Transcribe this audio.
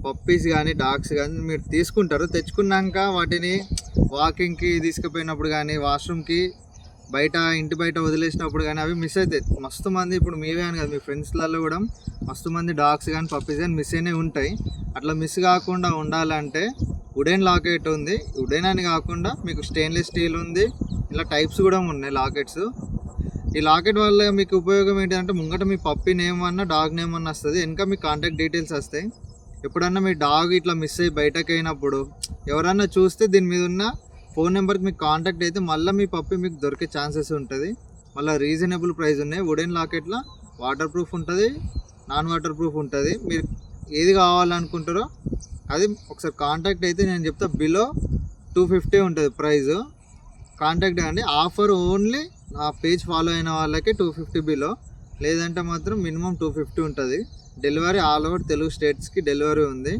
Puppies కానీ dogs కానీ మీరు తీసుకుంటారు. తెచ్చుకున్నాక వాటిని వాకింగ్కి తీసుకుపోయినప్పుడు కానీ, వాష్రూమ్కి ఇంటి బయట వదిలేసినప్పుడు కానీ అవి మిస్ అవుతాయి. మస్తు మంది ఇప్పుడు మీవే అని కదా, మీ ఫ్రెండ్స్లలో కూడా మస్తు మంది డాగ్స్ కానీ పప్పీస్ కానీ మిస్ అయినవి ఉంటాయి. అట్లా మిస్ కాకుండా ఉండాలంటే వుడెన్ లాకెట్ ఉంది. వుడెన్ అని కాకుండా మీకు స్టెయిన్లెస్ స్టీల్ ఉంది, ఇలా టైప్స్ కూడా ఉన్నాయి లాకెట్స్. ఈ లాకెట్ వల్ల మీకు ఉపయోగం ఏంటంటే ముంగట మీ పప్పీ నేమ్ అన్నా డాగ్ నేమ్ అన్నా వస్తుంది, వెనక మీ కాంటాక్ట్ డీటెయిల్స్ వస్తాయి. ఎప్పుడన్నా మీ డాగ్ ఇట్లా మిస్ అయ్యి బయటకు అయినప్పుడు ఎవరన్నా చూస్తే దీని మీద ఉన్న ఫోన్ నెంబర్కి మీకు కాంటాక్ట్ అయితే మళ్ళీ మీ పప్పీ మీకు దొరికే ఛాన్సెస్ ఉంటుంది. మళ్ళీ రీజనబుల్ ప్రైస్ ఉన్నాయి. వుడెన్ లాకెట్లో వాటర్ ప్రూఫ్ ఉంటుంది, నాన్ వాటర్ ప్రూఫ్ ఉంటుంది. మీరు ఏది కావాలనుకుంటారో అది ఒకసారి కాంటాక్ట్ అయితే నేను చెప్తా. బిలో 250 ఉంటుంది ప్రైస్. కాంటాక్ట్ అండి. ఆఫర్ ఓన్లీ నా పేజ్ ఫాలో అయిన వాళ్ళకి 250 బిలో, లేదంటే మాత్రం మినిమం 250 ఉంటుంది. డెలివరీ ఆల్ ఓవర్ తెలుగు స్టేట్స్కి డెలివరీ ఉంది.